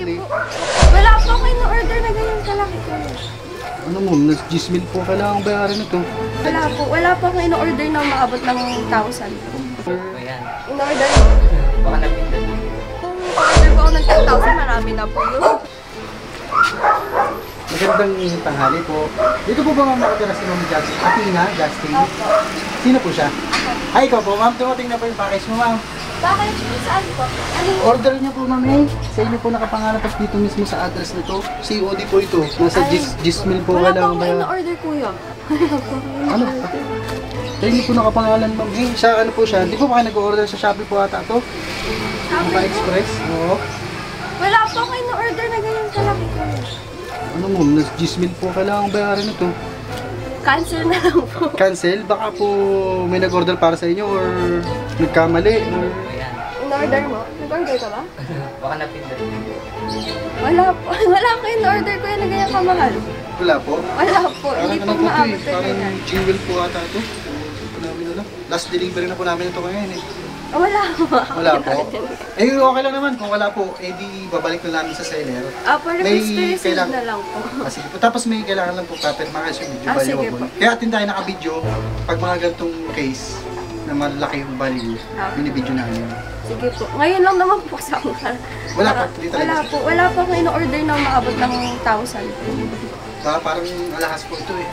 Drizzly. Wala pa ako in-order na ganyan kalaki ko. Ano mo, Gismil po kailangan bayaran ito. Wala pa ako in-order na maabot ng 1,000. Ayan. In-order mo? Baka napindot. Kung order ko ako ng 10,000, marami na po yun. Magandang tanghali po. Dito po ba ma'am nakatira si Ma'am Justin? Atina, Justin? Sino po siya? Ay, ikaw po ma'am. Dumating na po yung package mo ma'am. Bakit? Saan po? Order niyo po ma'am eh. Sa inyo po nakapangalan tapos dito mismo sa address nito. COD po ito. Nasa Gismil po Wala pa kailangan ako bayaran. in-order kuya. Ano? Sa inyo po nakapangalan ma'am eh. Siya ano po siya? Di po ba kayo nag-order sa Shopee po ata ito? Mobile Express? Oo. Wala pa ako in-order na ganyan kalaki ko. Ano mo, Gismil po kailangan bayaran ito. Cancel na lang po. Cancel? Baka po may nag-order para sa inyo or nagkamali or... Ayan. In-order mo? Nag-order ka ba? Baka napindot. Wala po. Wala ako in-order ko yan na ganyan kamahal. Wala po? Wala po. Hindi po Parang ano po ito maabot eh. na Parang ganyan. jingle po ata ito. Hindi po namin alam. Last delivery na po namin ito ngayon eh. Wala po. Wala po? Eh okay lang naman. Kung wala po, eh di babalik na namin sa seller. Para May receive kailang- na lang po. Sige po. Tapos may kailangan lang po paper mga kasi medyo Sige valuable. po. Kaya atin tayo naka-video pag mga ganitong case na malaki yung value, binibidyo namin. Sige po. Ngayon lang naman po sa Wala pa, hindi talaga. Wala po. Wala pa ako in-order na maabot ng 1,000. Parang alahas po ito eh.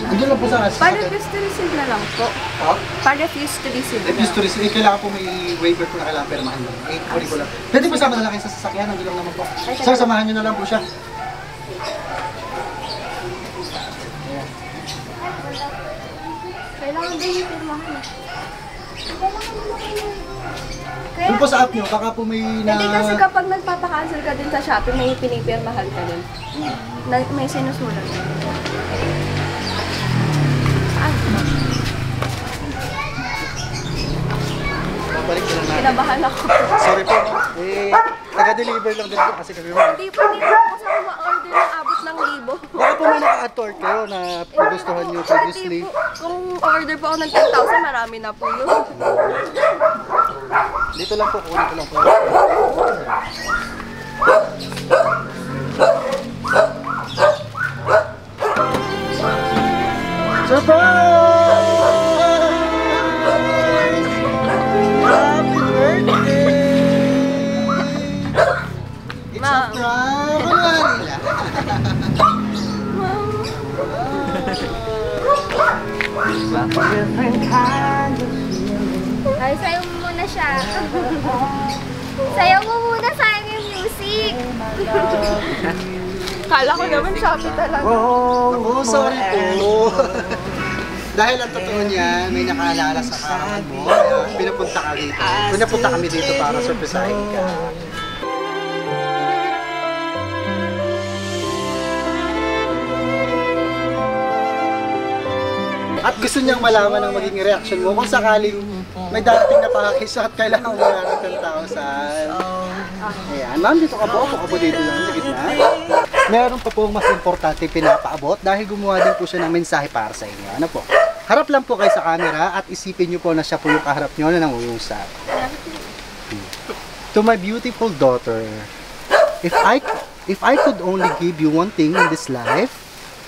Andun lang po sa akin. Para-refuse to receive na lang po. Ha? Para-refuse to receive na Refuse lang. to receive. Eh, kailangan po may waiver po na kailangan permahan lang. Eh, kunin ko lang. Pwede po sama na lang kayo sa sasakyan. Andun lang naman po. Sir, samahan nyo na lang po siya. Kailangan din yung pirmahan. Doon po sa app nyo, baka po may na... Hindi kasi kapag nagpapakancel ka din sa Shopee, may pinipirmahan ka din. May sinusulat. Saan? Babalik ko lang natin. Kinabahan ako. Sorry po. Eh, taga-deliver lang din po kasi kami. Hindi po sa ma-order na abot ng 1,000. Baka po may naka-attort kayo na nagustuhan nyo previously. Hindi po. Kung order po ako ng 10,000, marami na po yun. Dito lang po, kunin ko lang po. Surprise! Happy birthday! It's a prank! Kunwari lang. Ay, sayo mo muna siya. Sayo mo muna, sayang yung music. Kala ko naman Shopee talaga. Oh, sorry po. Dahil ang totoo niyan, may nakaalala sa kaarawan mo, kaya pinapunta ka dito. Pinapunta kami dito para surprisahin ka. At gusto niyang malaman ang magiging reaction mo kung sakaling may darating na package at kailangan mo na ng 10,000. Ayan, ma'am, dito ka po. Ako ka po dito lang sa gitna. Meron pa po mas importante pinapaabot dahil gumawa din po siya ng mensahe para sa inyo. Ano po? Harap lang po kayo sa camera at isipin niyo po na siya po yung kaharap niyo na nangungusap. To my beautiful daughter, if I could only give you one thing in this life,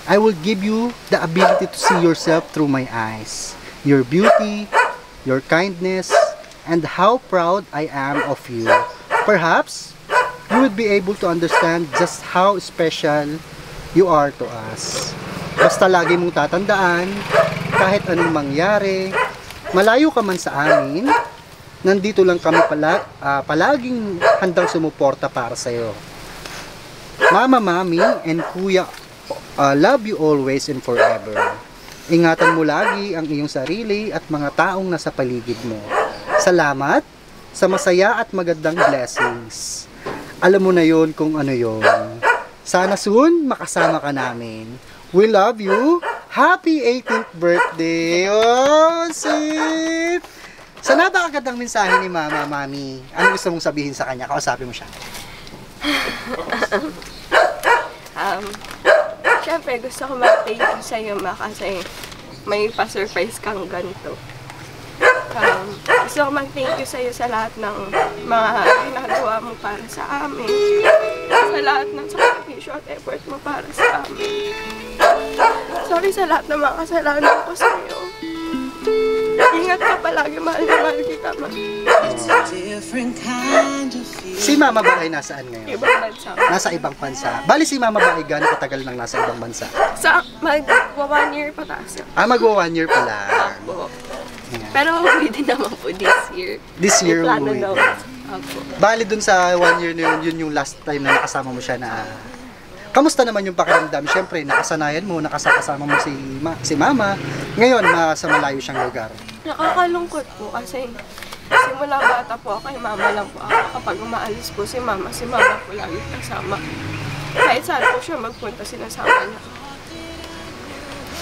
I will give you the ability to see yourself through my eyes. Your beauty, your kindness, and how proud I am of you. Perhaps, you would be able to understand just how special you are to us. Basta lagi mong tatandaan, kahit anong mangyari, malayo ka man sa amin, nandito lang kami palaging handang sumuporta para sa'yo. Mama, Mami, and Kuya, love you always and forever. Ingatan mo lagi ang iyong sarili at mga taong nasa paligid mo. Salamat sa masaya at magandang blessings. Alam mo na yon kung ano yon. Sana soon makasama ka namin. We love you. Happy 18th birthday. Oh, sweet. Sa napakagandang mensahe ni Mama, Mami, ano gusto mong sabihin sa kanya? Kausapin mo siya. Siyempre, gusto ko mag-thank you sa'yo, Ma, kasi may pa-surprise kang ganito. Gusto ko mag-thank you sa'yo sa lahat ng mga ginagawa mo para sa amin. Sa lahat ng sakripisyo at effort mo para sa amin. Sorry sa lahat ng mga kasalanan ko sa'yo. Ingat ka palagi, mahal na mahal kita, ma. Si Mama ba ay nasaan ngayon? Ibang bansa. Nasa ibang bansa. Bali si Mama ba ay gano'ng katagal nang nasa ibang bansa? Sa mag-1 year pataas. Magwa 1 year pala. Opo. Ayan. Pero uuwi din naman po this year. This year May plano uuwi daw. din. Opo. Bali dun sa 1 year na yun, yun yung last time na nakasama mo siya na... Kamusta naman yung pakiramdam? Siyempre, nakasanayan mo, nakasama mo si Mama. Ngayon, sa malayo siyang lugar. Nakakalungkot po kasi simula bata po ako kay Mama lang po ako. Kapag umaalis po si Mama po lagi kasama. Kahit saan po siya magpunta, sinasama niya.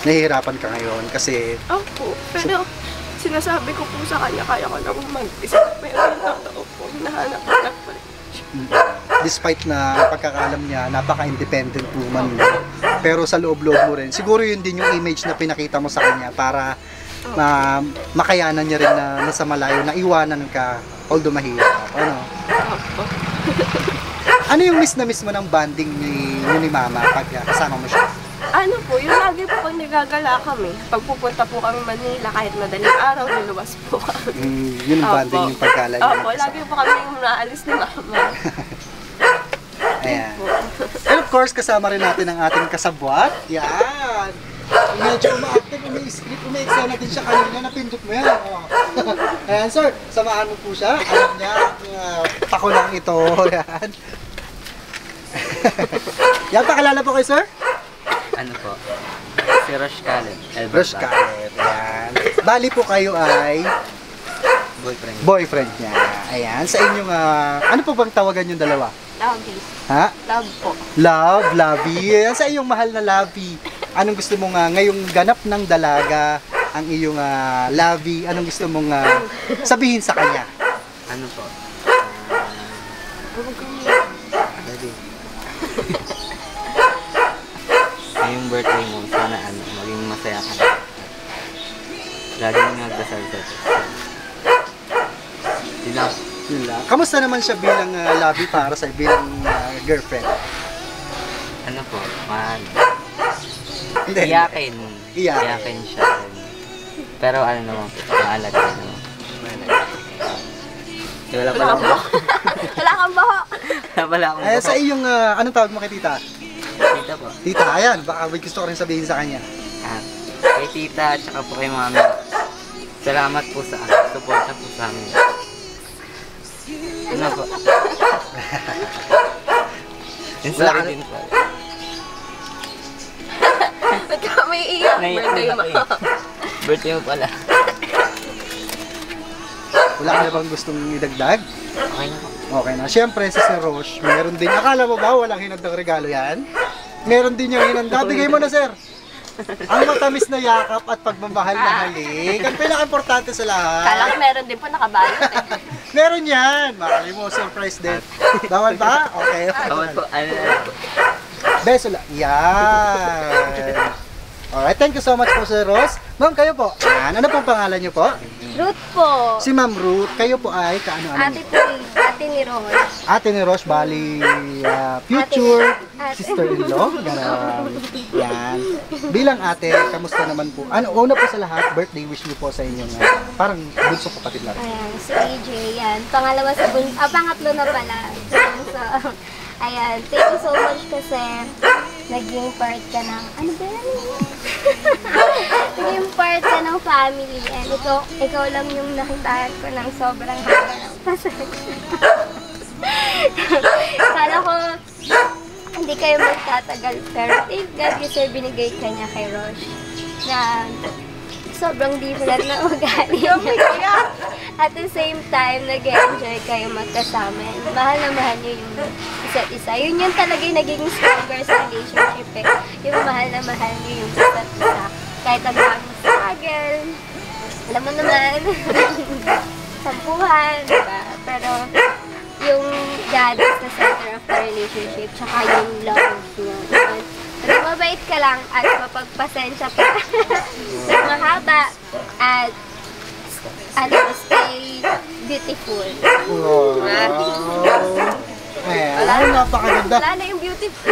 Nahihirapan ka ngayon kasi... Opo, pero sinasabi ko po sa kanya, kaya ko lang mag-isa. Pero yung totoo po, hinahanap ko lang pa rin siya. Despite na pagkakalam niya, napaka-independent woman mo. Pero sa loob-loob mo rin, siguro yun din yung image na pinakita mo sa kanya para makayanan niya rin na nasa malayo, na iwanan ka, although mahirap. Ano? Opo. Ano yung miss na miss mo ng bonding ni Mama pag kasama mo siya? Ano po, yung lagi po pag nagagala kami, pag pupunta po kami Manila, kahit madaling araw, luluwas po kami. Yun ang bonding, yung pagkala niya. Opo, lagi po kami yung naalis ni Mama. Ayan. And of course, kasama rin natin ang ating kasabwat. Yan. Medyo umaactive, umi-excel natin siya kanina, napindot mo yan. Oh. Ayan, sir, samahan mo po siya. Alam niya, pako lang ito. Yan. Yan, pakilala po kayo, sir? Ano po? Si Rosh Kalen. Rush Kalet. Ayan. Bali po kayo ay Boyfriend. boyfriend niya. Ayan, sa inyong, ano po bang tawagan yung dalawa? Lovey. Ha? Love po. Love, Lovey. Ayan, sa iyong mahal na Lovey. Anong gusto mong ngayong ganap ng dalaga ang iyong Lovey? Anong gusto mong sabihin sa kanya? Ano po? Ready? Ngayong birthday mo, sana maging masaya ka. Lagi nang nagdasal sa Diyos. Sila. Yun lang. Kamusta naman siya bilang Lovey para sa bilang girlfriend? Ano po? Man. Hindi. Iyakin. Iyakin. Iyakin siya. Pero ano naman po, maalaga naman. Wala pala akong Wala kang baho. Wala pala akong Sa iyong, anong tawag mo kay tita? Tita po. Tita, ayan. Baka may gusto ko rin sabihin sa kanya. Kay tita at saka po kay mami. Salamat po sa suporta po sa amin. Ano po? And Wala sorry ka- din po. Ba't ka may iyak? Birthday mo. Birthday mo pala. Wala ka na bang gustong idagdag? Okay na po. Okay na. Siyempre, si Sir Roche, meron din. Akala mo ba walang hinandang regalo yan? Meron din yung hinanda. Bigay mo na, sir. Ang matamis na yakap at pagmamahal na halik. Ang pinaka-importante sa lahat. Kala ko meron din po nakabalot eh. Meron yan. Makali mo, surprise din. Bawal ba? Okay. Bawal po. Ano na po. Beso lang. Yan. Alright, thank you so much po, Sir Ross. Ma'am, kayo po. Yan. Ano pong pangalan niyo po? Ruth po. Si Ma'am Ruth. Kayo po ay kaano-ano? Ate ni Ross. Ate ni Ross, bali future Ate. sister-in-law. Ganon. Yan. Bilang ate, kamusta naman po? Ano, una po sa lahat, birthday wish niyo po sa inyong parang bunso kapatid lang. Ayan, si AJ, yan. Pangalawa sa pangatlo na pala. So, ayan, thank you so much kasi naging part ka ng, ano ba yan? Naging part ka ng family and ikaw lang yung nakitaan ko ng sobrang haba ng pasensya. Kala ko, hindi kayo magtatagal pero thank God kasi binigay ka niya kay Rosh na sobrang different na ugali niya. At the same time, nag-enjoy kayo magkasama. Mahal na mahal niyo yung isa't isa. Yun yung talaga yung naging stronger sa relationship eh. Yung mahal na mahal niyo yung isa't isa. Kahit ang daming struggle. Alam mo naman. Sampuhan, diba? Pero yung God is the center of the relationship. Tsaka yung love niyo. Pag mabait ka lang at mapagpasensya ka ng mahaba at stay birthday beautiful. Wow. Ayan, napakaganda. Wala na yung beautiful.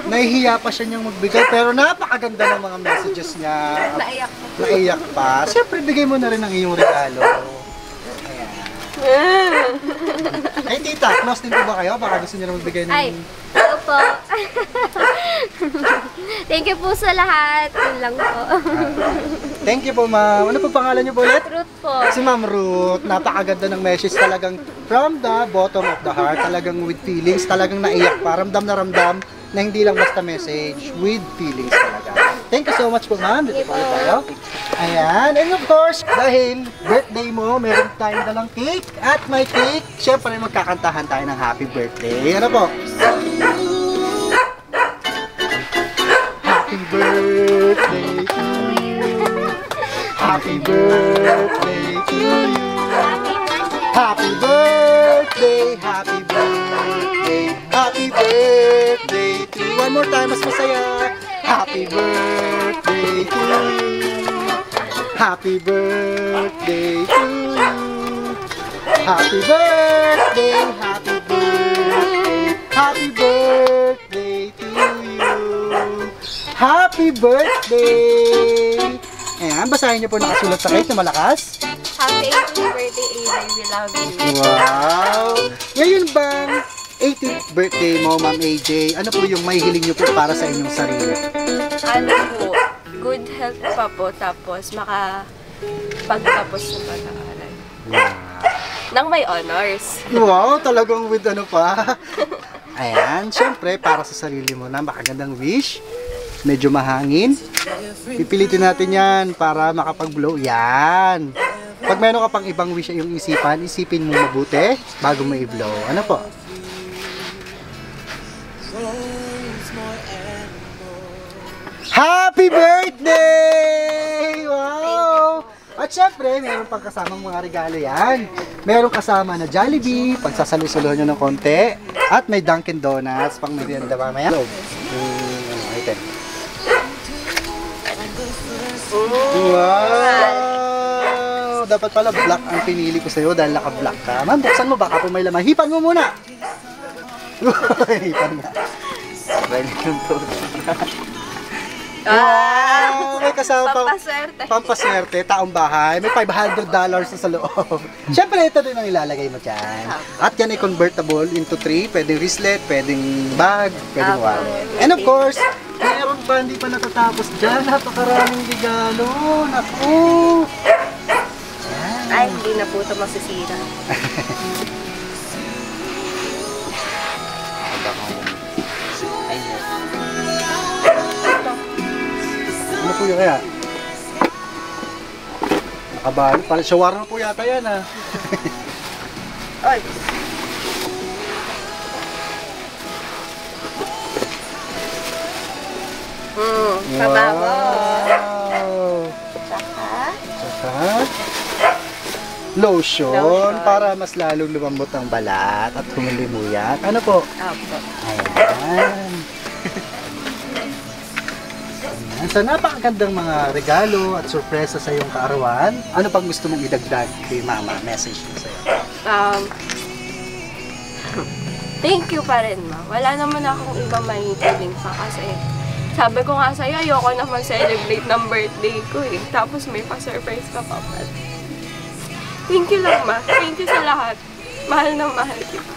Nahihiya pa siya niyang magbigay, pero napakaganda ng mga messages niya. Naiyak ko. Naiyak pa. Siyempre, bigay mo na rin ang iyong regalo. Ayan. Ay, tita, close din po ba kayo? Baka gusto niyo na magbigay ng... Ay, ako po. Thank you po sa lahat. Yun lang po. Thank you po, ma'am. Ano po pangalan niyo po ulit? Fruit po. Si Ma'am Ruth, napakaganda ng message talagang from the bottom of the heart, talagang with feelings, talagang naiyak pa, ramdam na hindi lang basta message, with feelings talaga. Thank you so much po, ma'am. Dito po ulit tayo. Ayan, and of course, dahil birthday mo, meron tayong dalang cake, at may cake, syempre magkakantahan tayo ng happy birthday. Ano po? Happy birthday to you. Happy birthday to you. Happy birthday, happy birthday, happy birthday to you. One more time, mas masaya. Happy birthday to you. Happy birthday to you. Happy birthday, happy birthday, happy birthday to you. Happy birthday! Ayan, basahin niyo po nakasulat sa cake na malakas. Happy 18th birthday, AJ. We love you. Wow! Ngayon bang 18th birthday mo, Ma'am AJ, ano po yung may hiling niyo po para sa inyong sarili? Ano po, good health pa po, tapos makapagtapos sa pag-aaral. Nang may honors. Wow, talagang with ano pa. Ayan, syempre, para sa sarili mo na makagandang wish. Medyo mahangin. Pipilitin natin yan para makapag-blow. Yan. Pag meron ka pang ibang wish yung isipin mo mabuti bago mo i-blow. Ano po? Happy birthday! Wow! At syempre, meron pang kasamang mga regalo yan. Meron kasama na Jollibee, pagsasalusuluhan nyo ng konti. At may Dunkin Donuts, pang merienda mamaya. Item. Wow! Dapat pala black ang pinili ko sa'yo dahil naka-black ka. Ma'am, buksan mo, baka po may laman. Hipan mo muna! Hipan na. Balik yung to. Wow! May kasama pang Pampaswerte. pampaswerte, taong bahay. May $500 na sa loob. Siyempre, ito din ang ilalagay mo dyan. At yan ay convertible into 3. Pwedeng wristlet, pwedeng bag, pwedeng wallet. And of course, meron pa hindi pa natatapos dyan. Napakaraming regalo. Naku! Ay, hindi na po ito masisira. Ano po yun kaya? Nakabalo. Parang shawarma po yata yan ah. Ay. Kabago. Wow! Saka, Saka, lotion, para mas lalong lumambot ang balat at humilimuyak. Ano po? apo. Ayan. Ayan. So, napakagandang mga regalo at sorpresa sa iyong kaarawan. Ano pang gusto mong idagdag kay Mama? Message mo sa'yo. Thank you pa rin, ma. Wala naman akong ibang mahihiling pa kasi sabi ko nga sa'yo, ayoko naman celebrate ng birthday ko eh. Tapos may pa-surprise ka pa pa. Thank you lang, ma. Thank you sa lahat. Mahal na mahal kita.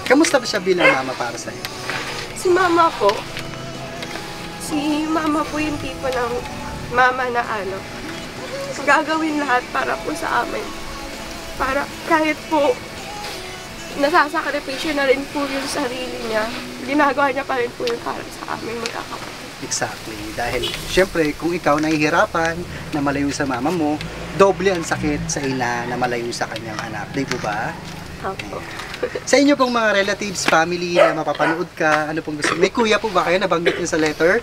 Kamusta ba siya bilang mama para sa'yo? Si mama po, yung tipo ng mama na ano, gagawin lahat para po sa amin. Para kahit po nasasakripisyo na rin po yung sarili niya, ginagawa niya pa rin po yun para sa amin magkakapatid. Exactly. Dahil, syempre, kung ikaw nahihirapan na malayo sa mama mo, doble ang sakit sa ina na malayo sa kanyang anak. Di po ba? Opo. Sa inyo pong mga relatives, family na mapapanood ka, ano pong gusto? May kuya po ba kayo? Nabanggit niyo sa letter?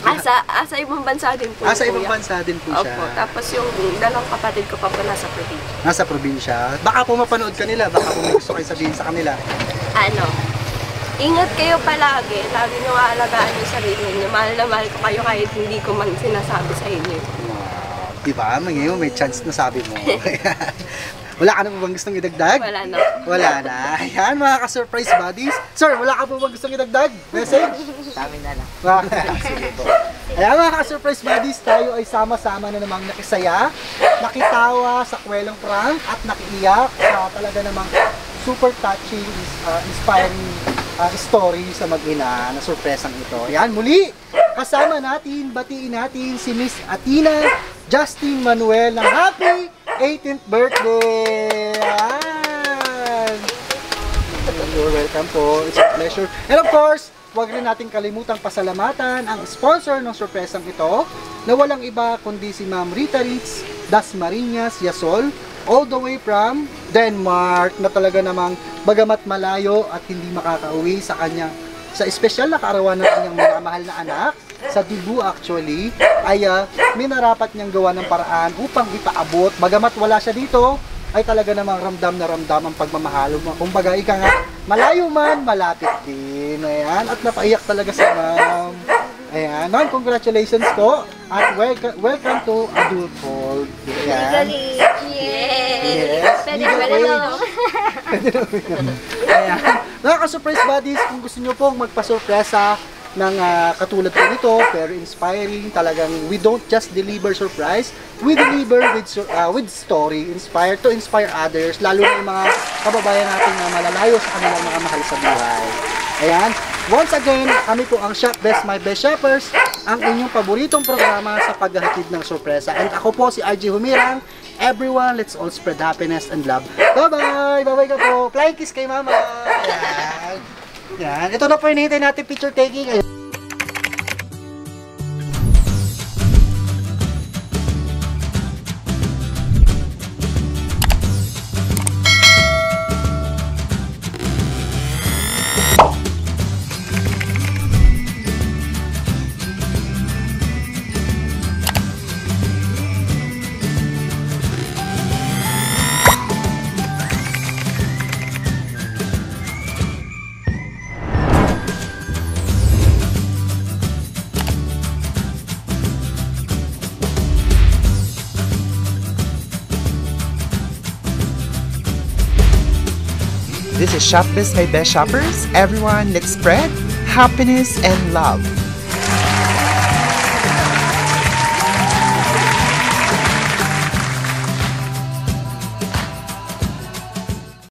Asa ibang bansa din po. Sa ibang bansa din po siya. Opo. Tapos yung dalawang kapatid ko pa po nasa probinsya. Nasa probinsya. Baka po mapanood ka nila. Baka po may gusto kayo sabihin sa kanila. Ano, ingat kayo palagi. Lagi nyo aalagaan yung sarili nyo. Mahal na mahal ko kayo kahit hindi ko man sinasabi sa inyo. Wow. Di ba? Ngayon may chance na sabi mo. Wala ka na po bang gustong idagdag? Wala na. Wala na. Ayan, mga ka-surprise buddies. Sir, wala ka po bang gustong idagdag? Message? Sa amin na lang. Sige po. Ayan, mga ka-surprise buddies, tayo ay sama-sama na namang nakisaya, nakitawa sa kwelang prank at nakiiyak sa talaga namang super touching, inspiring story sa mag-ina na surpresang ito. Ayan, muli, kasama natin, batiin natin si Miss Athena Justin Manuel ng happy 18th birthday! Ayan! You're welcome po. It's a pleasure. And of course, huwag rin natin kalimutang pasalamatan ang sponsor ng surpresang ito na walang iba kundi si Ma'am Rita Ritz Dasmariñas Yasol, all the way from Denmark, na talaga namang bagamat malayo at hindi makakauwi sa kanyang sa espesyal na kaarawan ng kanyang minamahal na anak, sa Cebu actually, ay minarapat niyang gawa ng paraan upang ipaabot. Bagamat wala siya dito, ay talaga namang ramdam na ramdam ang pagmamahal. Kumbaga, ika nga, malayo man, malapit din. Ayan, at napaiyak talaga si Ma'am. Ayan, Ma'am, congratulations po. At welcome to adulthood. Ayan. Yes! Pwede legal ba age. na Ayan. Nakaka-surprise buddies, kung gusto nyo pong magpa-surpresa ng katulad po nito, pero inspiring, talagang we don't just deliver surprise, we deliver with story, to inspire others, lalo na yung mga kababayan natin na malalayo sa kanilang mga mahal sa buhay. Ayan, once again, kami po ang Shop Best My Best Shoppers, ang inyong paboritong programa sa paghahatid ng sorpresa. And ako po si RJ Humirang. Everyone, let's all spread happiness and love. Bye-bye! Bye-bye ka po! Flying kiss kay Mama! Ayan. Yan. Ito na po yung hinihintay natin picture taking. Ayan. This is Shop Best My Best Shoppers. Everyone, let's spread happiness and love.